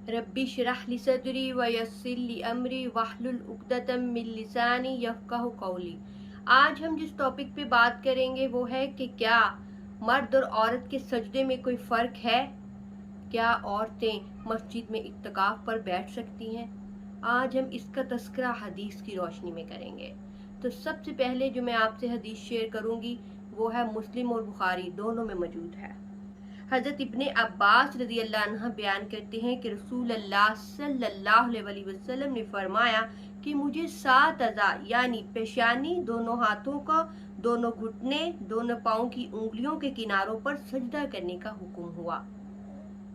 Rabbi इश्रह ली सदरी व यस्सिर ली अमरी वहलुल उक़दतम मिन लिसानी यफ़क़हू क़ौली। आज हम जिस टॉपिक पे बात करेंगे वो है कि क्या मर्द और औरत के सजदे में कोई फ़र्क है। क्या औरतें मस्जिद में इत्तिकाफ़ पर बैठ सकती हैं। आज हम इसका तज़किरा हदीस की रोशनी में करेंगे। तो सबसे पहले जो मैं आपसे हदीस शेयर करूंगी वो है मुस्लिम और बुखारी दोनों में मौजूद है। हज़रत इब्ने अब्बास रज़ी अल्लाह अन्हा बयान करते हैं कि रसूल अल्लाह सल्लल्लाहु अलैहि वसल्लम ने फरमाया कि मुझे 7 अज़ा यानी पेशानी, दोनों हाथों का, दोनों घुटने, दोनों पाँव की उंगलियों के किनारों पर सजदा करने का हुक्म हुआ।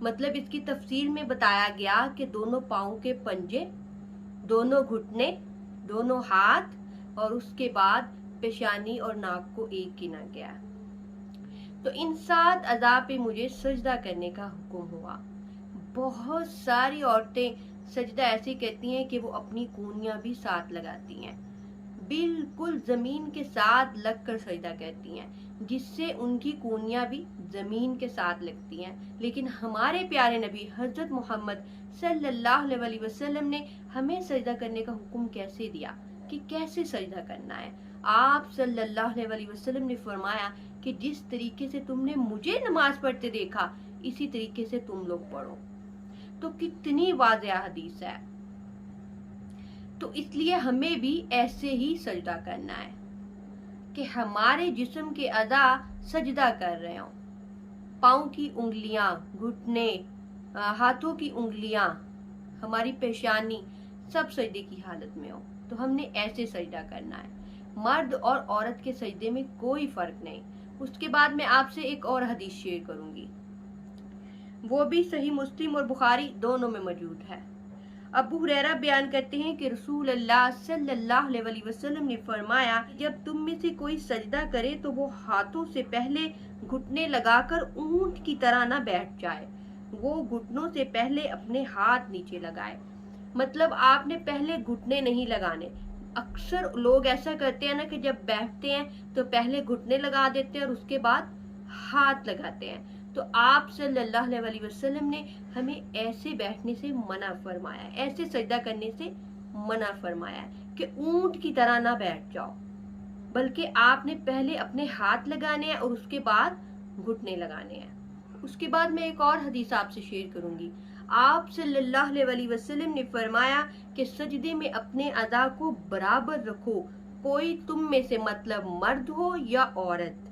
मतलब इसकी तफसीर में बताया गया कि दोनों पाँव के पंजे, दोनों घुटने, दोनों हाथ और उसके बाद पेशानी और नाक को एक गिना गया। तो इन 7 अज़ा पे मुझे सजदा करने का हुक्म हुआ। बहुत सारी औरतें सजदा ऐसे कहती हैं कि वो अपनी कूनियां भी साथ लगाती हैं, बिल्कुल जमीन के साथ लगकर सजदा करती हैं, जिससे उनकी कूनियां भी जमीन के साथ लगती हैं। लेकिन हमारे प्यारे नबी हजरत मोहम्मद सल्लल्लाहु अलैहि वसल्लम ने हमें सजदा करने का हुक्म कैसे दिया, कि कैसे सजदा करना है। आप सल्लल्लाहु अलैहि वसल्लम ने फरमाया कि जिस तरीके से तुमने मुझे नमाज पढ़ते देखा इसी तरीके से तुम लोग पढ़ो। तो कितनी वाज़ेह हदीस है। तो इसलिए हमें भी ऐसे ही सजदा करना है कि हमारे जिस्म के अज़ा सजदा कर रहे हों। पाँव की उंगलियां, घुटने, हाथों की उंगलियां, हमारी पेशानी सब सजदे की हालत में हो। तो हमने ऐसे सजदा करना है। मर्द और औरत के सजदे में कोई फर्क नहीं। उसके बाद मैं आपसे एक और हदीस शेयर करूंगी, वो भी सही मुस्लिम और बुखारी दोनों में मौजूद है। अबू हुरैरा बयान करते हैं कि रसूल अल्लाह सल्लल्लाहु अलैहि वसल्लम ने फरमाया, जब तुम में से कोई सजदा करे तो वो हाथों से पहले घुटने लगाकर ऊंट की तरह ना बैठ जाए, वो घुटनों से पहले अपने हाथ नीचे लगाए। मतलब आपने पहले घुटने नहीं लगाने। अक्सर लोग ऐसा करते हैं ना कि जब बैठते हैं तो पहले घुटने लगा देते हैं और उसके बाद हाथ लगाते हैं। तो आप सल्लल्लाहु अलैहि वसल्लम ने हमें ऐसे बैठने से मना फरमाया, ऐसे सजदा करने से मना फरमाया कि ऊंट की तरह ना बैठ जाओ, बल्कि आपने पहले अपने हाथ लगाने हैं और उसके बाद घुटने लगाने हैं। उसके बाद मैं एक और हदीस आपसे शेयर करूंगी। आप सल्लल्लाहु अलैहि वसल्लम ने फरमाया कि सजदे में अपने अदा को बराबर रखो, कोई तुम में से मतलब मर्द हो या औरत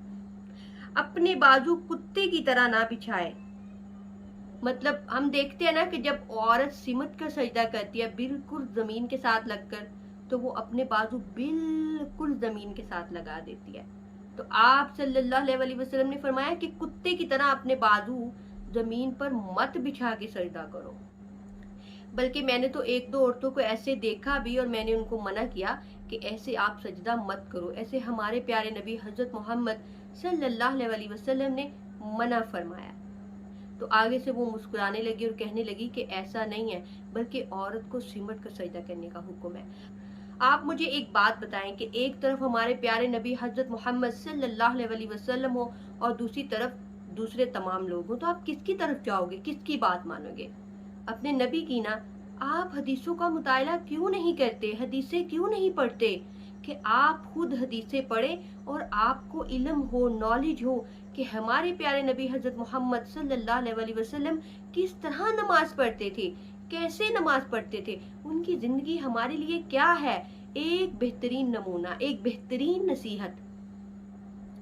अपने बाजू कुत्ते की तरह ना बिछाए। मतलब हम देखते हैं ना कि जब औरत सिमट कर सजदा करती है बिल्कुल जमीन के साथ लगकर, तो वो अपने बाजू बिल्कुल जमीन के साथ लगा देती है। तो आप सल्लल्लाहु अलैहि वसल्लम ने फरमाया कि कुत्ते की तरह अपने बाजू जमीन पर मत बिछा के सजदा करो। बल्कि मैंने तो एक दो औरतों को ऐसे देखा भी और मैंने उनको मना किया कि ऐसे आप सजदा मत करो, ऐसे हमारे प्यारे नबी हजरत मोहम्मद सल्लल्लाहु अलैहि वसल्लम ने मना फरमाया। तो आगे से वो मुस्कुराने लगी और कहने लगी कि ऐसा नहीं है, बल्कि औरत को सिमट कर सजदा करने का हुक्म है। आप मुझे एक बात बताएं कि एक तरफ हमारे प्यारे नबी हजरत मोहम्मद सल्लल्लाहु अलैहि वसल्लम हो और दूसरी तरफ दूसरे तमाम लोग हो, तो आप किसकी तरफ जाओगे, किसकी बात मानोगे? अपने नबी की ना। आप हदीसों का मुताला क्यों नहीं करते, हदीसें क्यों नहीं पढ़ते कि आप खुद हदीसें पढ़ें और आपको इल्म हो, नॉलेज हो कि हमारे प्यारे नबी हजरत मोहम्मद सल्लल्लाहु अलैहि वसल्लम किस तरह नमाज पढ़ते थे, कैसे नमाज पढ़ते थे, उनकी जिंदगी हमारे लिए क्या है। एक बेहतरीन नमूना, एक बेहतरीन नसीहत।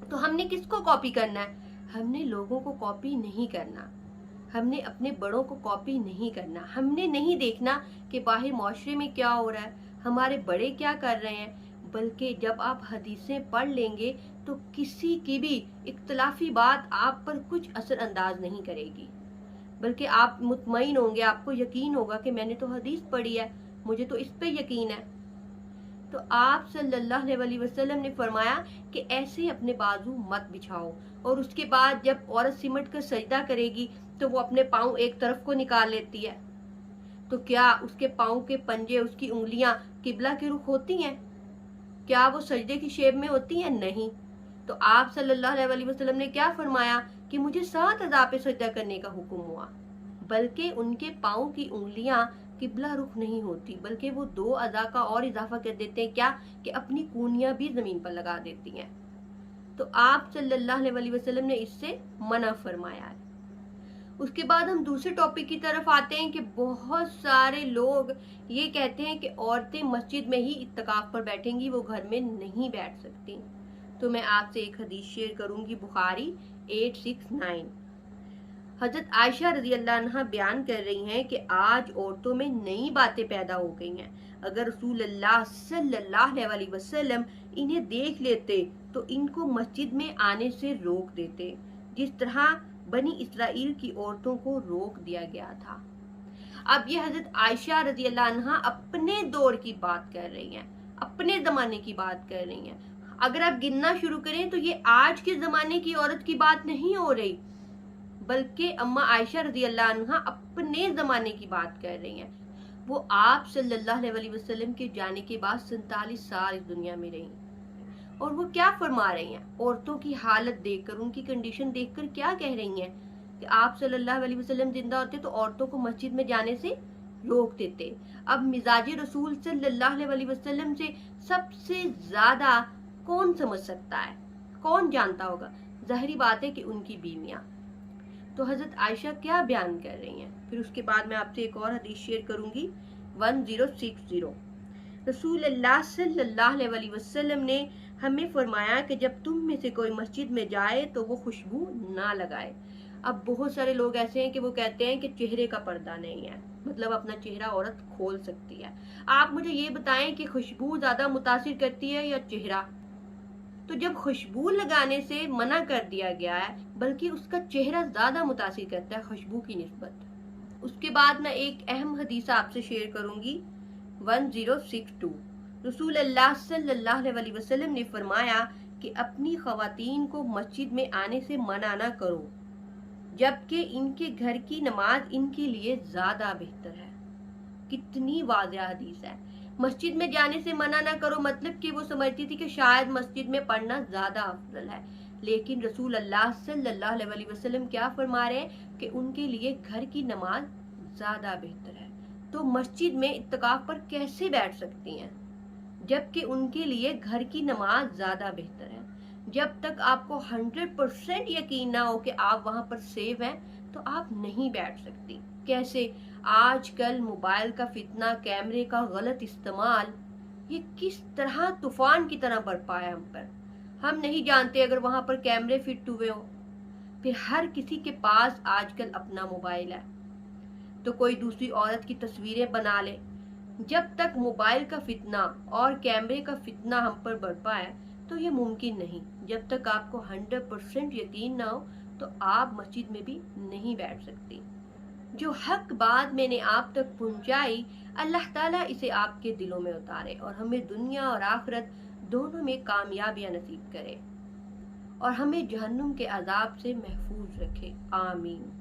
तो हमने किसको कॉपी करना है? हमने लोगों को कॉपी नहीं करना, हमने अपने बड़ों को कॉपी नहीं करना। हमने नहीं देखना कि बाहर माशरे में क्या हो रहा है, हमारे बड़े क्या कर रहे हैं, बल्कि जब आप हदीसें पढ़ लेंगे तो किसी की भी इख्तलाफी बात आप पर कुछ असर अंदाज नहीं करेगी, बल्कि आप मुतमईन होंगे, आपको यकीन होगा कि मैंने तो हदीस पढ़ी है, मुझे तो इस पे यकीन है। तो आप सल्लल्लाहु अलैहि वसल्लम ने फरमाया कि ऐसे अपने बाजू मत बिछाओ। और उसके बाद जब औरत सिमट कर सजदा करेगी तो वो अपने पाँव एक तरफ को निकाल लेती है। तो क्या उसके पाँव के पंजे, उसकी उंगलियां किबला के रुख होती हैं? क्या वो सजदे की शेप में होती हैं? नहीं। तो आप सल्लल्लाहु अलैहि वसल्लम ने क्या फरमाया कि मुझे 7 अज़ा पे सजदा करने का हुक्म हुआ। बल्कि उनके पाँव की उंगलियां किबला रुख नहीं होती, बल्कि वो 2 अज़ा का और इजाफा कर देते हैं, क्या कि अपनी कूनियां भी जमीन पर लगा देती हैं। तो आप सल्लल्लाहु अलैहि वसल्लम ने इससे मना फरमाया है। उसके बाद हम दूसरे टॉपिक की तरफ आते हैं कि बहुत सारे लोग ये कहते हैं कि औरतें मस्जिद में ही इत्तिकाफ पर बैठेंगी, वो घर में नहीं बैठ सकती। तो मैं आपसे एक हदीस शेयर करूंगी, बुखारी 869। हजरत आयशा रजी अल्लाह अन्हा बयान कर रही हैं कि आज औरतों में नई बातें पैदा हो गई हैं। अगर रसूल अल्लाह सल्लल्लाहु अलैहि वसल्लम इन्हें देख लेते तो इनको मस्जिद में आने से रोक देते, जिस तरह बनी इसराइल की औरतों को रोक दिया गया था। अब ये हजरत आयशा रजी अल्लाह अन्हा अपने दौर की बात कर रही हैं, अपने जमाने की बात कर रही हैं। अगर आप गिनना शुरू करें तो ये आज के जमाने की औरत की बात नहीं हो रही, बल्कि अम्मा आयशा रजी अल्लाह अन्हा अपने जमाने की बात कर रही हैं। वो आप सल्लल्लाहु अलैहि वसल्लम के जाने के बाद 47 साल इस दुनिया में रही, और वो क्या फरमा रही हैं, औरतों की हालत देखकर, उनकी कंडीशन देखकर क्या कह रही हैं कि आप सल्लल्लाहु अलैहि वसल्लम जिंदा होते तो औरतों को मस्जिद में जाने से रोक देते। अब मिजाज रसूल सल्लल्लाहु अलैहि वसल्लम से सबसे ज्यादा कौन समझ सकता है, कौन जानता होगा? ज़ाहिरी बात है कि उनकी बीवियां। तो हजरत आयशा क्या बयान कर रही हैं, फिर उसके बाद मैं आपसे एक और हदीस शेयर करूंगी 1060। रसूल अल्लाह सल्लल्लाहु अलैहि वसल्लम ने हमें फरमाया कि जब तुम में से कोई मस्जिद में जाए तो वो खुशबू ना लगाए। अब बहुत सारे लोग ऐसे हैं कि वो कहते हैं कि चेहरे का पर्दा नहीं है, मतलब अपना चेहरा औरत खोल सकती है। आप मुझे ये बताएं कि खुशबू ज्यादा मुतासिर करती है या चेहरा? तो जब खुशबू लगाने से मना कर दिया गया है, बल्कि उसका चेहरा ज्यादा मुतासिर करता है खुशबू की निस्बत। उसके बाद मैं एक अहम हदीस आपसे शेयर करूंगी 1062। रसूल अल्लाह सल्लल्लाहु अलैहि वसल्लम ने फरमाया कि अपनी खवातीन को मस्जिद में आने से मना ना करो, जबकि इनके घर की नमाज इनके लिए ज्यादा बेहतर है। कितनी वाज़िह हदीस है। मस्जिद में जाने से मना ना करो, मतलब कि वो समझती थी कि शायद मस्जिद में पढ़ना ज्यादा अफजल है, लेकिन रसूल अल्लाह सल्लल्लाहु अलैहि वसल्लम क्या फरमा रहे हैं कि उनके लिए घर की नमाज ज्यादा बेहतर है। तो मस्जिद में इत्तिकाफ पर कैसे बैठ सकती हैं जबकि उनके लिए घर की नमाज ज्यादा बेहतर है? जब तक आपको 100% यकीन ना हो कि आप वहां पर सेव हैं तो आप नहीं बैठ सकती। कैसे? आजकल मोबाइल का फितना, कैमरे का गलत इस्तेमाल, ये किस तरह तूफान की तरह बरपा है हम पर। हम नहीं जानते अगर वहां पर कैमरे फिट हुए हो। फिर हर किसी के पास आजकल अपना मोबाइल है, तो कोई दूसरी औरत की तस्वीरें बना ले। जब तक मोबाइल का फितना और कैमरे का फितना हम पर बरपा है तो ये मुमकिन नहीं। जब तक आपको 100% यकीन ना हो तो आप मस्जिद में भी नहीं बैठ सकती। जो हक बात मैंने आप तक पहुंचाई, अल्लाह ताला इसे आपके दिलों में उतारे और हमें दुनिया और आखिरत दोनों में कामयाबियां नसीब करे और हमें जहन्नुम के अजाब से महफूज रखे। आमीन।